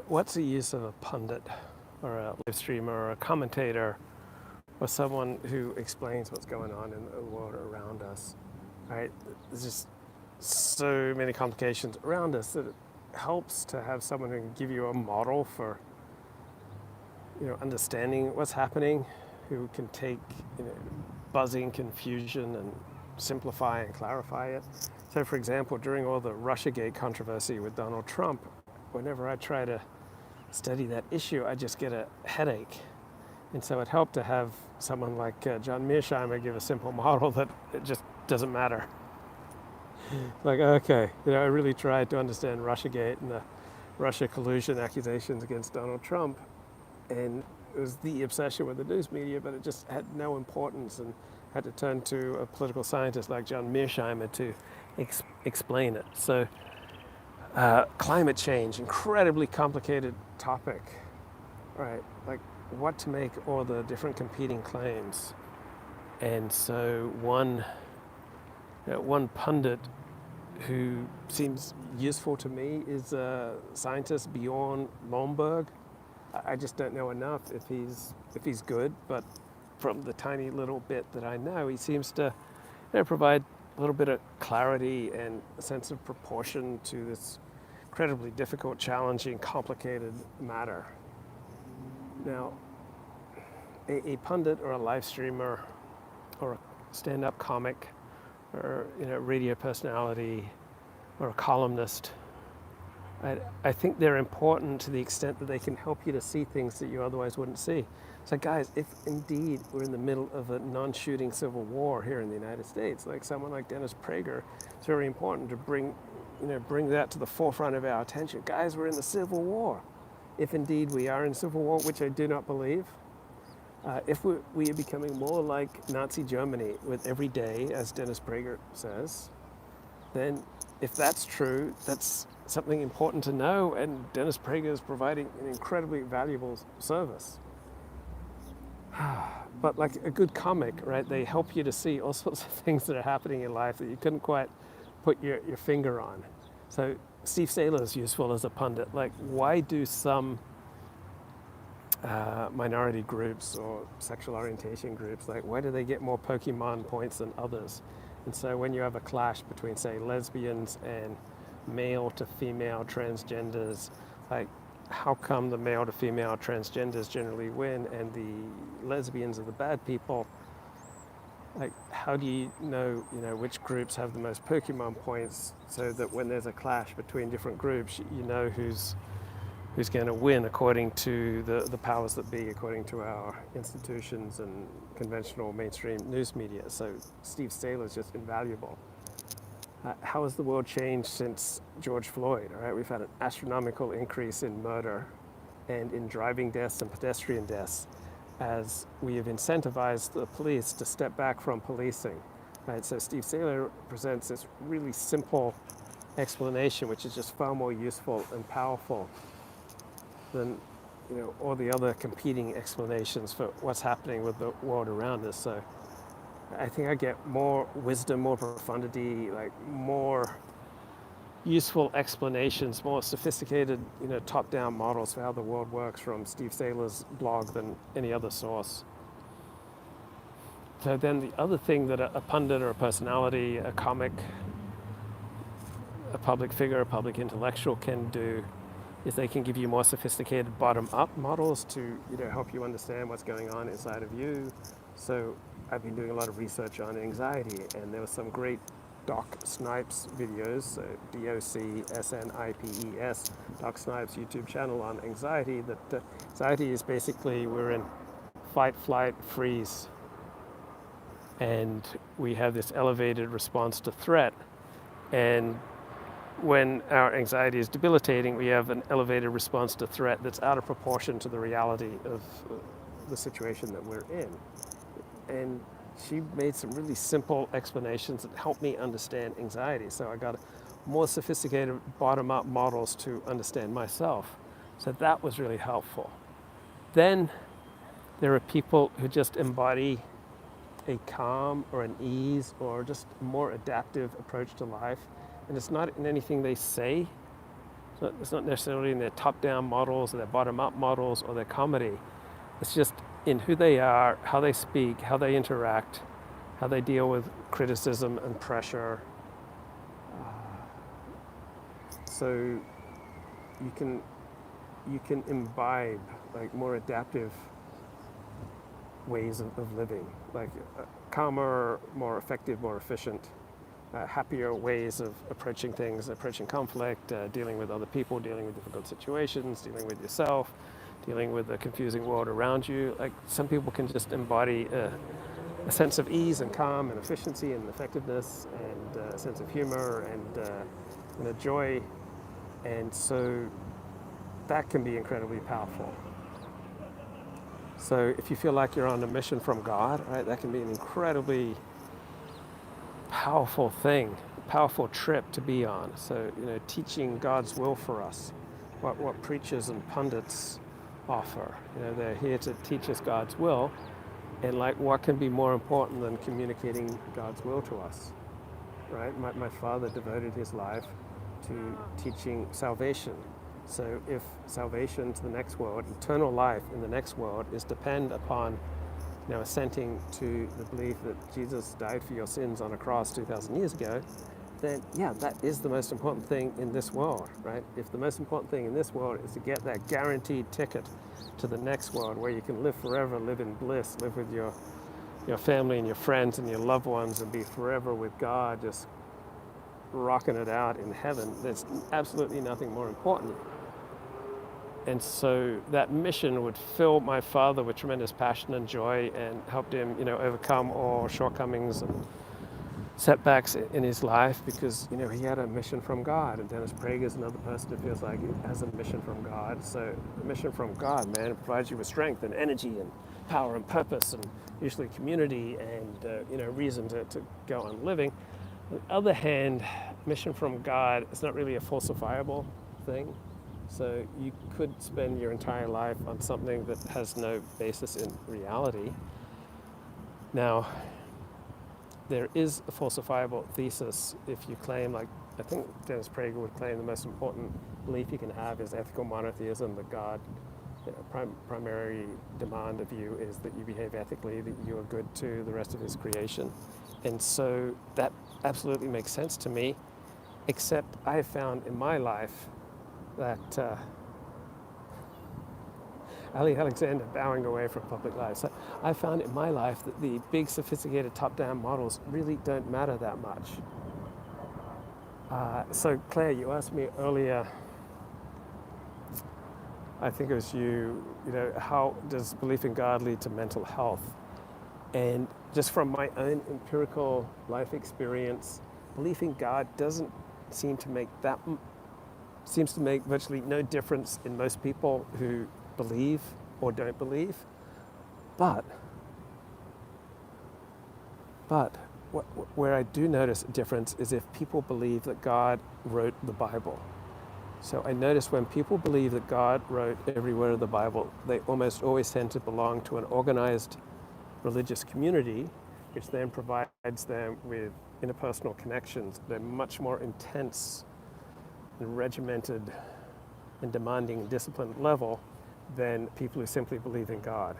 What's the use of a pundit or a live streamer or a commentator or someone who explains what's going on in the world around us? Right? There's just so many complications around us that it helps to have someone who can give you a model for understanding what's happening, who can take buzzing confusion and simplify and clarify it. So, for example, during all the Russiagate controversy with Donald Trump, whenever I try to study that issue, I just get a headache. And so it helped to have someone like John Mearsheimer give a simple model that it just doesn't matter. Like, okay, I really tried to understand Russiagate and the Russia collusion accusations against Donald Trump, and it was the obsession with the news media, but it just had no importance, and had to turn to a political scientist like John Mearsheimer to explain it. So climate change, incredibly complicated topic, right? Like what to make all the different competing claims. And so one pundit who seems useful to me is scientist Bjorn Lomborg. I just don't know enough if he's good, but from the tiny little bit that I know, he seems to provide a little bit of clarity and a sense of proportion to this incredibly difficult, challenging, complicated matter. Now, a pundit or a live streamer or a stand-up comic or radio personality or a columnist, I think they're important to the extent that they can help you to see things that you otherwise wouldn't see. So guys, if indeed we're in the middle of a non-shooting civil war here in the United States, like someone like Dennis Prager, it's very important to bring that to the forefront of our attention. Guys, we're in the Civil War. If indeed we are in civil war, which I do not believe, if we are becoming more like Nazi Germany with every day, as Dennis Prager says, then if that's true, that's something important to know, and Dennis Prager is providing an incredibly valuable service. But like a good comic, right, they help you to see all sorts of things that are happening in life that you couldn't quite put your finger on. So Steve Saylor is useful as a pundit. Like, why do some minority groups or sexual orientation groups, like why do they get more Pokemon points than others? And so when you have a clash between, say, lesbians and male to female transgenders, like how come the male to female transgenders generally win and the lesbians are the bad people? Like, how do you know which groups have the most Pokemon points, so that when there's a clash between different groups, you know who's going to win according to the powers that be, according to our institutions and conventional mainstream news media? So Steve Saylor is just invaluable. How has the world changed since George Floyd? All right, we've had an astronomical increase in murder and in driving deaths and pedestrian deaths, as we have incentivized the police to step back from policing. Right, so Steve Saylor presents this really simple explanation, which is just far more useful and powerful than all the other competing explanations for what's happening with the world around us. So I think I get more wisdom, more profundity, like more useful explanations, more sophisticated, top-down models for how the world works from Steve Saylor's blog than any other source. So then the other thing that a pundit or a personality, a comic, a public figure, a public intellectual can do is they can give you more sophisticated bottom-up models to help you understand what's going on inside of you. So I've been doing a lot of research on anxiety, and there were some great Doc Snipes videos, so DOCSNIPES, Doc Snipes YouTube channel on anxiety, that anxiety is basically we're in fight, flight, freeze, and we have this elevated response to threat, and when our anxiety is debilitating, we have an elevated response to threat that's out of proportion to the reality of the situation that we're in. And she made some really simple explanations that helped me understand anxiety. So I got more sophisticated bottom-up models to understand myself. So that was really helpful. Then there are people who just embody a calm or an ease or just a more adaptive approach to life. And it's not in anything they say, It's not necessarily in their top-down models or their bottom-up models or their comedy. It's just in who they are, how they speak, how they interact, how they deal with criticism and pressure. So you can imbibe like more adaptive ways of living, like calmer, more effective, more efficient, happier ways of approaching things, approaching conflict, dealing with other people, dealing with difficult situations, dealing with yourself, dealing with the confusing world around you. Like some people can just embody a sense of ease and calm and efficiency and effectiveness and a sense of humor and a joy. And so that can be incredibly powerful. So if you feel like you're on a mission from God, right, that can be an incredibly powerful thing, powerful trip to be on. So, teaching God's will for us, what preachers and pundits offer. They're here to teach us God's will, and like what can be more important than communicating God's will to us, right? My father devoted his life to teaching salvation. So if salvation to the next world, eternal life in the next world, is depend upon assenting to the belief that Jesus died for your sins on a cross 2,000 years ago, then yeah, that is the most important thing in this world, right? If the most important thing in this world is to get that guaranteed ticket to the next world where you can live forever, live in bliss, live with your family and your friends and your loved ones and be forever with God, just rocking it out in heaven, there's absolutely nothing more important. And so that mission would fill my father with tremendous passion and joy and helped him, overcome all shortcomings and setbacks in his life because, he had a mission from God. And Dennis Prager is another person who feels like he has a mission from God. So a mission from God, man, it provides you with strength and energy and power and purpose and usually community and, reason to go on living. On the other hand, mission from God is not really a falsifiable thing. So you could spend your entire life on something that has no basis in reality. Now, there is a falsifiable thesis if you claim, like I think Dennis Prager would claim, the most important belief you can have is ethical monotheism, that God, primary demand of you is that you behave ethically, that you are good to the rest of his creation. And so that absolutely makes sense to me, except I have found in my life that Ali Alexander bowing away from public life. So I found in my life that the big, sophisticated top-down models really don't matter that much. So Claire, you asked me earlier, I think it was you, how does belief in God lead to mental health? And just from my own empirical life experience, belief in God seems to make virtually no difference in most people who believe or don't believe. But where I do notice a difference is if people believe that God wrote the Bible. So I notice when people believe that God wrote every word of the Bible, they almost always tend to belong to an organized religious community, which then provides them with interpersonal connections. They're much more intense and regimented and demanding and disciplined level than people who simply believe in God.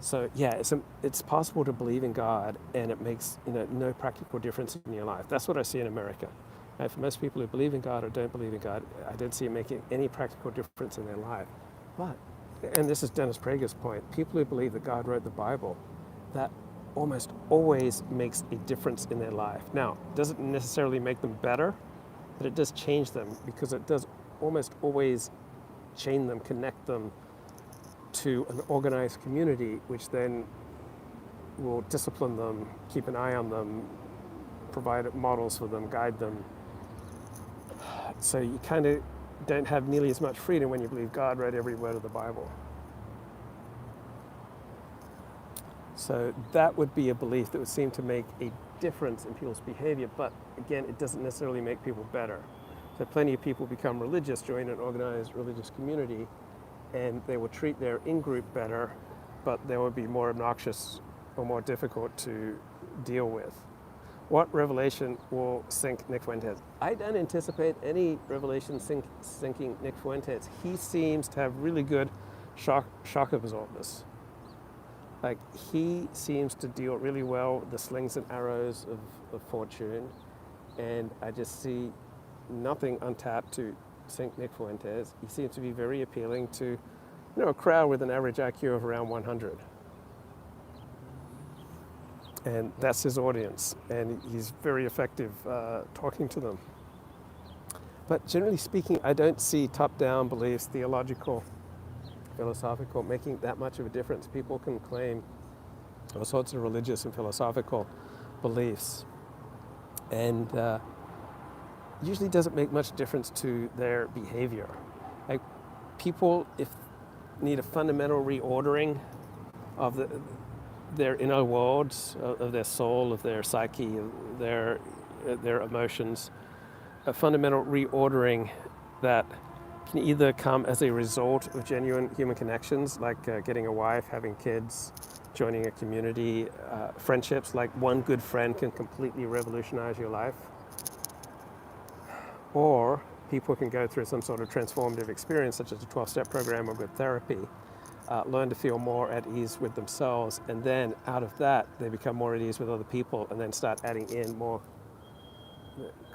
So yeah, it's possible to believe in God and it makes no practical difference in your life. That's what I see in America. And for most people who believe in God or don't believe in God, I don't see it making any practical difference in their life. But, and this is Dennis Prager's point, people who believe that God wrote the Bible, that almost always makes a difference in their life. Now, it doesn't necessarily make them better, but it does change them because it does almost always chain them, connect them to an organized community, which then will discipline them, keep an eye on them, provide models for them, guide them. So you kind of don't have nearly as much freedom when you believe God wrote every word of the Bible. So that would be a belief that would seem to make a difference in people's behavior, but again, it doesn't necessarily make people better. So plenty of people become religious, join an organized religious community, and they will treat their in-group better, but they will be more obnoxious or more difficult to deal with. What revelation will sink Nick Fuentes? I don't anticipate any revelation sinking Nick Fuentes. He seems to have really good shock absorbers. Like, he seems to deal really well with the slings and arrows of fortune, and I just see nothing untapped to sink Nick Fuentes. He seems to be very appealing to, a crowd with an average IQ of around 100. And that's his audience, and he's very effective talking to them. But generally speaking, I don't see top-down beliefs, theological, philosophical, making that much of a difference. People can claim all sorts of religious and philosophical beliefs, and usually doesn't make much difference to their behavior. Like, people, if need a fundamental reordering of their inner worlds, of their soul, of their psyche, of their emotions, a fundamental reordering that can either come as a result of genuine human connections, like getting a wife, having kids, joining a community, friendships, like one good friend can completely revolutionize your life. Or people can go through some sort of transformative experience, such as a 12-step program or good therapy, learn to feel more at ease with themselves, and then out of that, they become more at ease with other people, and then start adding in more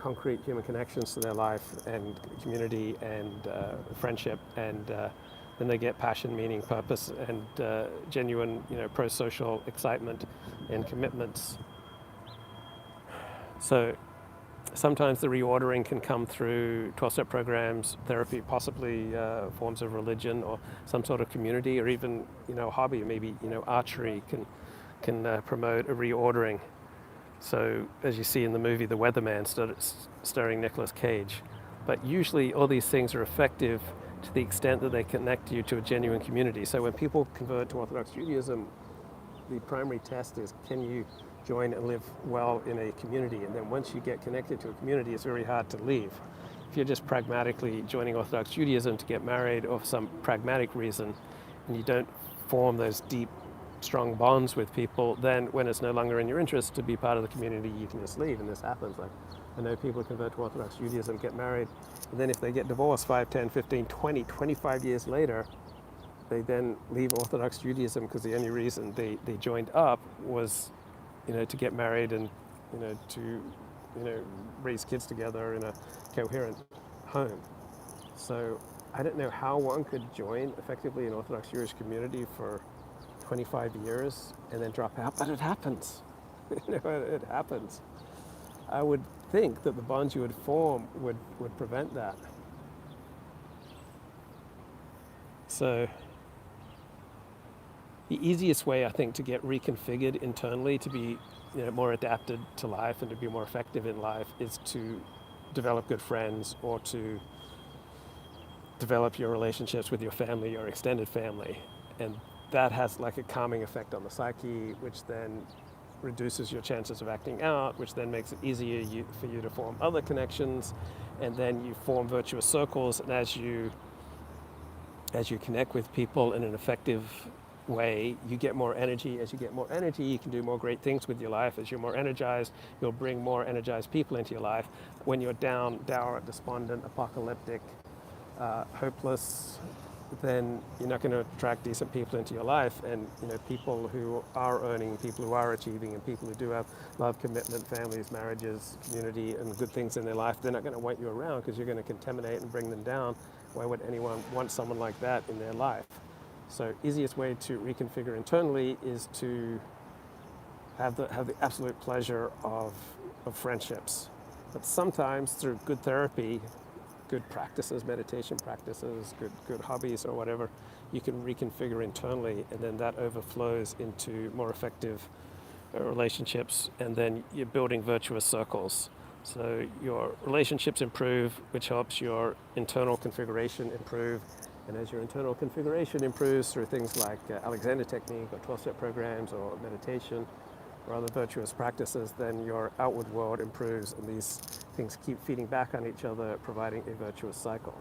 concrete human connections to their life and community and friendship, and then they get passion, meaning, purpose, and genuine, pro-social excitement and commitments. So sometimes the reordering can come through 12-step programs, therapy, possibly forms of religion or some sort of community, or even, a hobby. Maybe, archery can promote a reordering. So as you see in the movie The Weatherman, starring Nicolas Cage. But usually all these things are effective to the extent that they connect you to a genuine community. So when people convert to Orthodox Judaism, the primary test is, can you join and live well in a community? And then once you get connected to a community, it's very hard to leave. If you're just pragmatically joining Orthodox Judaism to get married or for some pragmatic reason, and you don't form those deep, strong bonds with people, then when it's no longer in your interest to be part of the community, you can just leave. And this happens. Like, I know people convert to Orthodox Judaism, get married, and then if they get divorced 5, 10, 15, 20, 25 years later, they then leave Orthodox Judaism because the only reason they joined up was, to get married and, to, raise kids together in a coherent home. So I don't know how one could join effectively an Orthodox Jewish community for 25 years and then drop out, but it happens. It happens. I would think that the bonds you would form would prevent that. So the easiest way, I think, to get reconfigured internally to be more adapted to life and to be more effective in life is to develop good friends, or to develop your relationships with your family, your extended family. And that has like a calming effect on the psyche, which then reduces your chances of acting out, which then makes it easier for you to form other connections, and then you form virtuous circles. And as you connect with people in an effective way, you get more energy. As you get more energy, you can do more great things with your life. As you're more energized, you'll bring more energized people into your life. When you're down, dour, despondent, apocalyptic, hopeless, then you're not going to attract decent people into your life. And people who are earning, people who are achieving, and people who do have love, commitment, families, marriages, community, and good things in their life, they're not going to want you around because you're going to contaminate and bring them down. Why would anyone want someone like that in their life? So easiest way to reconfigure internally is to have the absolute pleasure of friendships. But sometimes through good therapy, good practices, meditation practices, good hobbies or whatever, you can reconfigure internally, and then that overflows into more effective relationships, and then you're building virtuous circles. So your relationships improve, which helps your internal configuration improve. And as your internal configuration improves through things like Alexander technique or 12-step programs or meditation or other virtuous practices, then your outward world improves, and these things keep feeding back on each other, providing a virtuous cycle.